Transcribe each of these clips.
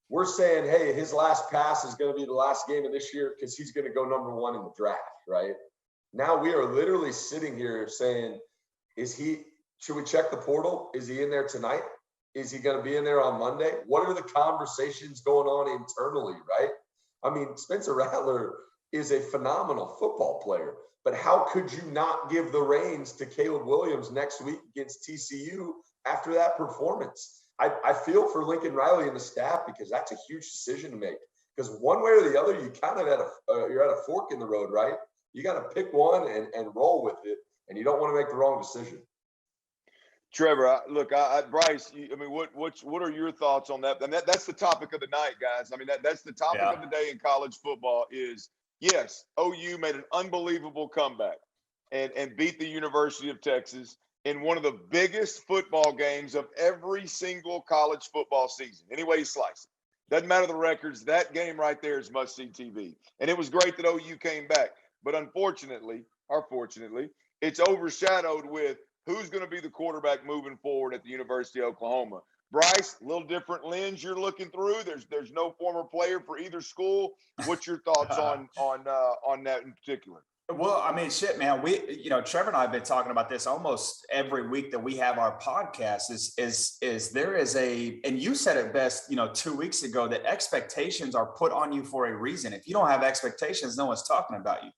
we're saying, hey, his last pass is going to be the last game of this year because he's going to go #1 in the draft, right? Now we are literally sitting here saying, should we check the portal? Is he in there tonight? Is he going to be in there on Monday? What are the conversations going on internally, right? I mean, Spencer Rattler is a phenomenal football player, but how could you not give the reins to Caleb Williams next week against TCU after that performance? I feel for Lincoln Riley and the staff because that's a huge decision to make. Because one way or the other, you kind of you're at a fork in the road, right? You got to pick one and roll with it, and you don't want to make the wrong decision. Trevor, look, Bryce. I mean, what are your thoughts on that? And that's the topic of the night, guys. I mean, that's the topic of the day in college football. Is yes, OU made an unbelievable comeback and beat the University of Texas in one of the biggest football games of every single college football season. Any way you slice it, doesn't matter the records. That game right there is must-see TV, and it was great that OU came back. But unfortunately, or fortunately, it's overshadowed with who's going to be the quarterback moving forward at the University of Oklahoma. Bryce, a little different lens you're looking through. There's no former player for either school. What's your thoughts on that in particular? Well, I mean, shit, man, Trevor and I have been talking about this almost every week that we have our podcast is there is and you said it best, 2 weeks ago, that expectations are put on you for a reason. If you don't have expectations, no one's talking about you.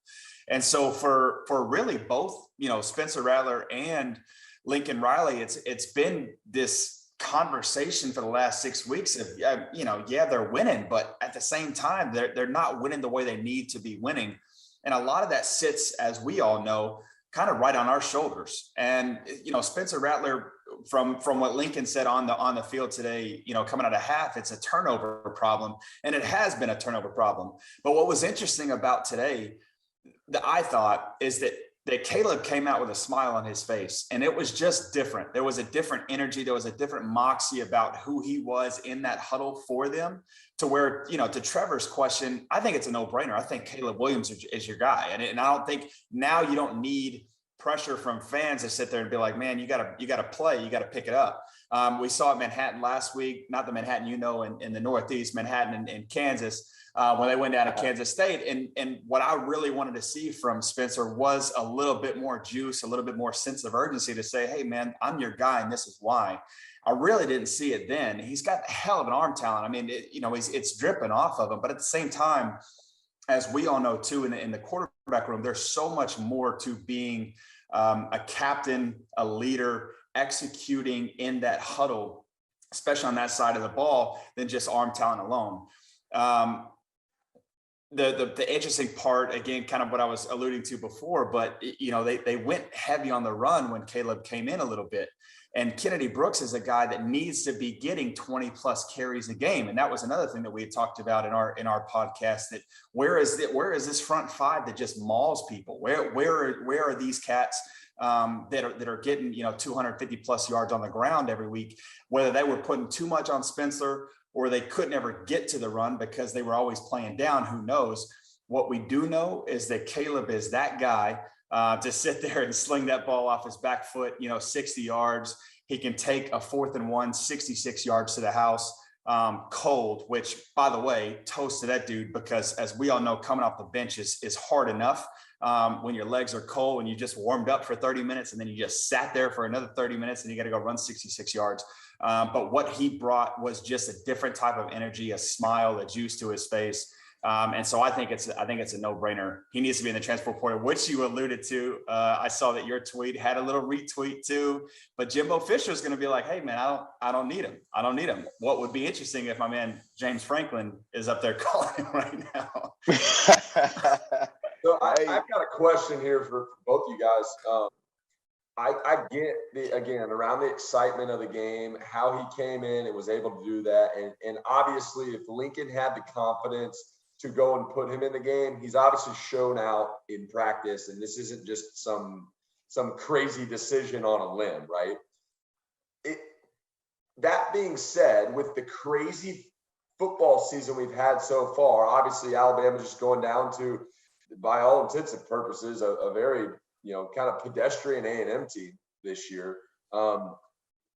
And so for really both, Spencer Rattler and Lincoln Riley, it's been this conversation for the last 6 weeks of, they're winning, but at the same time, they're not winning the way they need to be winning. And a lot of that sits, as we all know, kind of right on our shoulders. And, Spencer Rattler, from what Lincoln said on the field today, coming out of half, it's a turnover problem. And it has been a turnover problem. But what was interesting about today, that I thought, is that Caleb came out with a smile on his face, and it was just different. There was a different energy. There was a different moxie about who he was in that huddle for them, to where, to Trevor's question, I think it's a no-brainer. I think Caleb Williams is your guy. And I don't think now you don't need pressure from fans to sit there and be like, man, you gotta play, you gotta pick it up. We saw at Manhattan last week, not the Manhattan, in the Northeast, Manhattan in Kansas, when they went down to Kansas State. And what I really wanted to see from Spencer was a little bit more juice, a little bit more sense of urgency to say, hey, man, I'm your guy, and this is why. I really didn't see it then. He's got a hell of an arm talent. I mean, it's dripping off of him. But at the same time, as we all know, too, in the quarterback room, there's so much more to being a captain, a leader, executing in that huddle, especially on that side of the ball, than just arm talent alone. The interesting part, again, kind of what I was alluding to before, but they went heavy on the run when Caleb came in a little bit. And Kennedy Brooks is a guy that needs to be getting 20 plus carries a game. And that was another thing that we had talked about in our podcast, that where is this front five that just mauls people? Where are these cats that are getting 250 plus yards on the ground every week? Whether they were putting too much on Spencer or they couldn't ever get to the run because they were always playing down, who knows? What we do know is that Caleb is that guy to sit there and sling that ball off his back foot, 60 yards. He can take a 4th and 1, 66 yards to the house, cold, which, by the way, toast to that dude, because as we all know, coming off the bench is hard enough when your legs are cold and you just warmed up for 30 minutes and then you just sat there for another 30 minutes and you got to go run 66 yards. But what he brought was just a different type of energy, a smile, a juice to his face. And so I think it's a no-brainer. He needs to be in the transfer portal, which you alluded to. I saw that your tweet had a little retweet too, but Jimbo Fisher is going to be like, hey man, I don't need him. I don't need him. What would be interesting if my man James Franklin is up there calling him right now. So I've got a question here for both you guys. I get around the excitement of the game, how he came in and was able to do that. And obviously if Lincoln had the confidence to go and put him in the game, he's obviously shown out in practice, and this isn't just some crazy decision on a limb, right? That being said, with the crazy football season we've had so far, obviously Alabama's just going down to, by all intents and purposes, a very kind of pedestrian A&M team this year.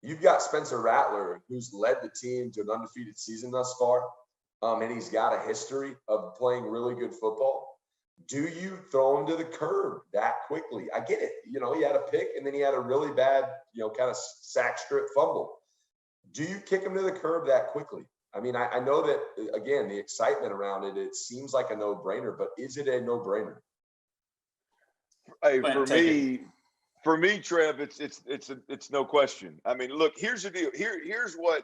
You've got Spencer Rattler, who's led the team to an undefeated season thus far. and he's got a history of playing really good football, do you throw him to the curb that quickly? I get it. You know, he had a pick and then he had a really bad, you know, kind of sack strip fumble. Do you kick him to the curb that quickly? I mean, I know that, again, the excitement around it, it seems like a no-brainer, but is it a no-brainer? Hey, for me, Trev, it's no question. I mean, look, here's the deal. Here's what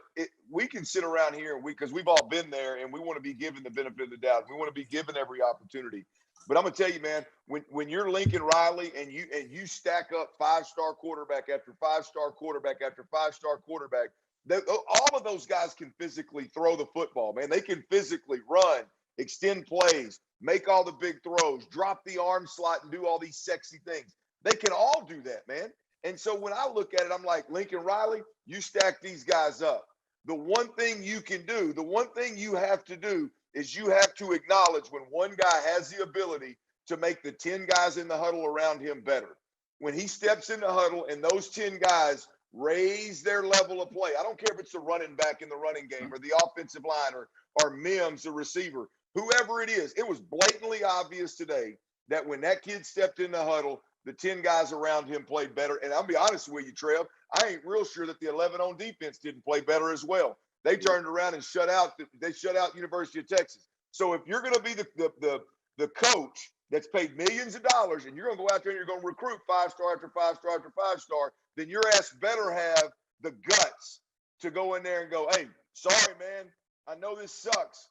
we can sit around here and because we've all been there and we want to be given the benefit of the doubt. We want to be given every opportunity. But I'm gonna tell you, man, when you're Lincoln Riley and you stack up 5-star quarterback after 5-star quarterback after 5-star quarterback, all of those guys can physically throw the football, man. They can physically run, extend plays, make all the big throws, drop the arm slot, and do all these sexy things. They can all do that, man. And so when I look at it, I'm like, Lincoln Riley, you stack these guys up. The one thing you can do, the one thing you have to do is you have to acknowledge when one guy has the ability to make the 10 guys in the huddle around him better. When he steps in the huddle and those 10 guys raise their level of play, I don't care if it's the running back in the running game or the offensive line or Mims, the receiver, whoever it is, it was blatantly obvious today that when that kid stepped in the huddle, the 10 guys around him played better. And I'll be honest with you, Trev, I ain't real sure that the 11 on defense didn't play better as well. They turned around and shut out University of Texas. So if you're going to be the coach that's paid millions of dollars and you're going to go out there and you're going to recruit 5-star after 5-star after 5-star, then your ass better have the guts to go in there and go, hey, sorry, man, I know this sucks.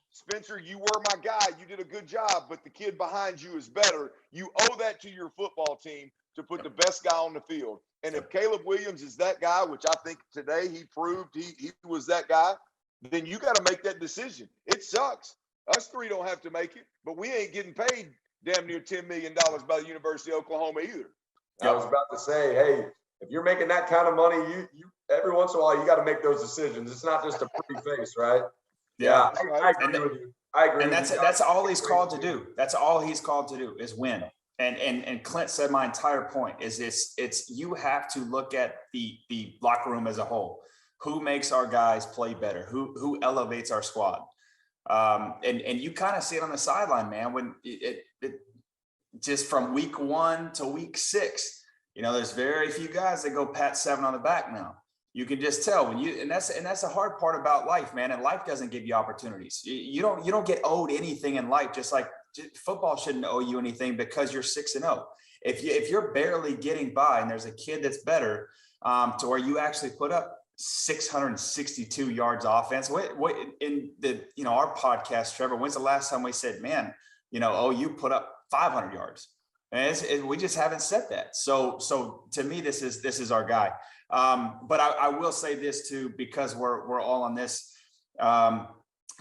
Spencer, you were my guy. You did a good job, but the kid behind you is better. You owe that to your football team to put the best guy on the field. And if Caleb Williams is that guy, which I think today he proved he was that guy, then you got to make that decision. It sucks. Us three don't have to make it, but we ain't getting paid damn near $10 million by the University of Oklahoma either. I was about to say, hey, if you're making that kind of money, you every once in a while, you got to make those decisions. It's not just a pretty face, right? Yeah, I agree with you. I agree. And that's all he's called to do. That's all he's called to do is win. And Clint said my entire point is it's you have to look at the locker room as a whole. Who makes our guys play better? Who elevates our squad? And you kind of see it on the sideline, man. When it just from week 1 to week 6, you know, there's very few guys that go pat 7 on the back now. You can just tell when and that's the hard part about life, man. And life doesn't give you opportunities. You don't get owed anything in life. Just like football shouldn't owe you anything because you're 6-0. If you're barely getting by and there's a kid that's better to where you actually put up 662 yards offense. What in the our podcast, Trevor? When's the last time we said, man, you put up 500 yards? And we just haven't said that. So to me, this is our guy. But I will say this too, because we're all on this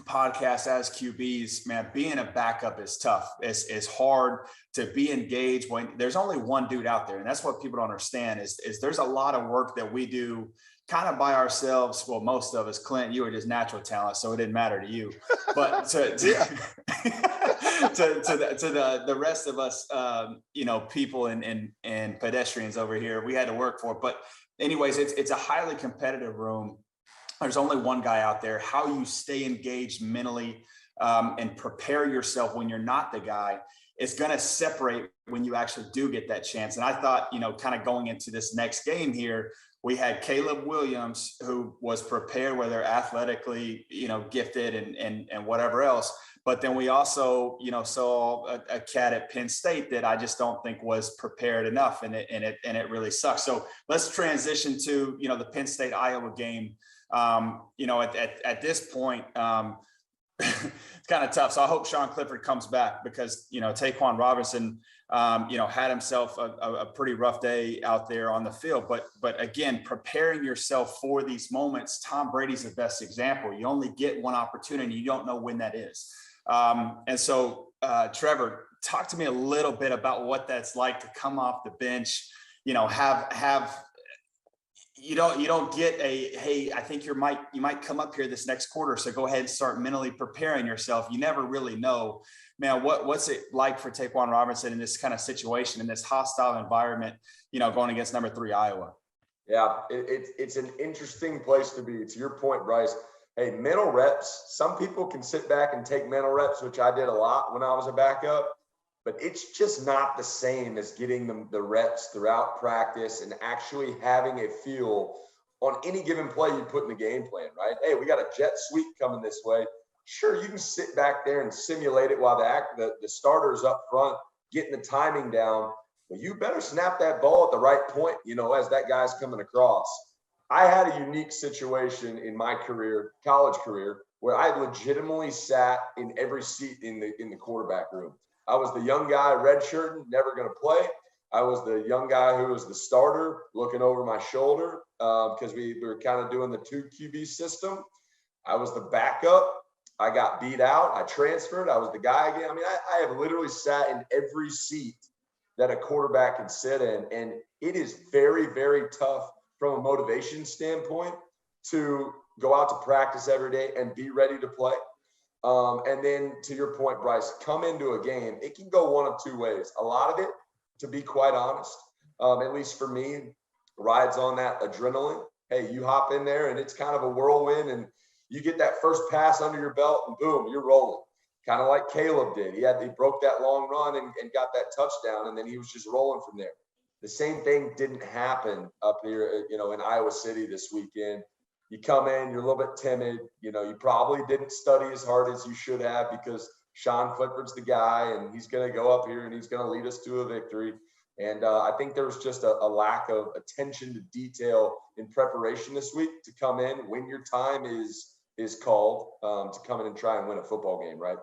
podcast as QBs, man, being a backup is tough. It's hard to be engaged when there's only one dude out there. And that's what people don't understand is there's a lot of work that we do kind of by ourselves. Well, most of us. Clint, you were just natural talent, so it didn't matter to you. But to the rest of us, people and pedestrians over here, we had to work for it. But anyways, it's a highly competitive room. There's only one guy out there. How you stay engaged mentally and prepare yourself when you're not the guy is going to separate when you actually do get that chance. And I thought, kind of going into this next game here, we had Caleb Williams, who was prepared, whether athletically, gifted and whatever else. But then we also, saw a cat at Penn State that I just don't think was prepared enough, and it really sucks. So let's transition to the Penn State Iowa game. At this point, it's kind of tough. So I hope Sean Clifford comes back because Taquan Robinson, had himself a pretty rough day out there on the field. But again, preparing yourself for these moments. Tom Brady's the best example. You only get one opportunity. You don't know when that is. And so, Trevor, talk to me a little bit about what that's like to come off the bench, have you don't get hey, I think you might come up here this next quarter. So go ahead and start mentally preparing yourself. You never really know, man, what's it like for Taquan Robinson in this kind of situation, in this hostile environment, going against number 3 Iowa. Yeah, it's an interesting place to be. To your point, Bryce, hey, mental reps, some people can sit back and take mental reps, which I did a lot when I was a backup, but it's just not the same as getting the reps throughout practice and actually having a feel on any given play you put in the game plan, right? Hey, we got a jet sweep coming this way. Sure, you can sit back there and simulate it while the starter's up front, getting the timing down, but you better snap that ball at the right point, as that guy's coming across. I had a unique situation in my career, college career, where I legitimately sat in every seat in the quarterback room. I was the young guy, redshirting, never going to play. I was the young guy who was the starter, looking over my shoulder because we were kind of doing the 2 QB system. I was the backup. I got beat out. I transferred. I was the guy again. I mean, I have literally sat in every seat that a quarterback can sit in. And it is very, very tough from a motivation standpoint to go out to practice every day and be ready to play. And then to your point, Bryce, come into a game, it can go one of 2 ways. A lot of it, to be quite honest, at least for me, rides on that adrenaline. Hey, you hop in there and it's kind of a whirlwind and you get that first pass under your belt and boom, you're rolling. Kind of like Caleb did. He broke that long run and got that touchdown, and then he was just rolling from there. The same thing didn't happen up here, in Iowa City this weekend. You come in, you're a little bit timid. You probably didn't study as hard as you should have because Sean Clifford's the guy, and he's going to go up here and he's going to lead us to a victory. And I think there was just a lack of attention to detail in preparation this week to come in when your time is called to come in and try and win a football game, right?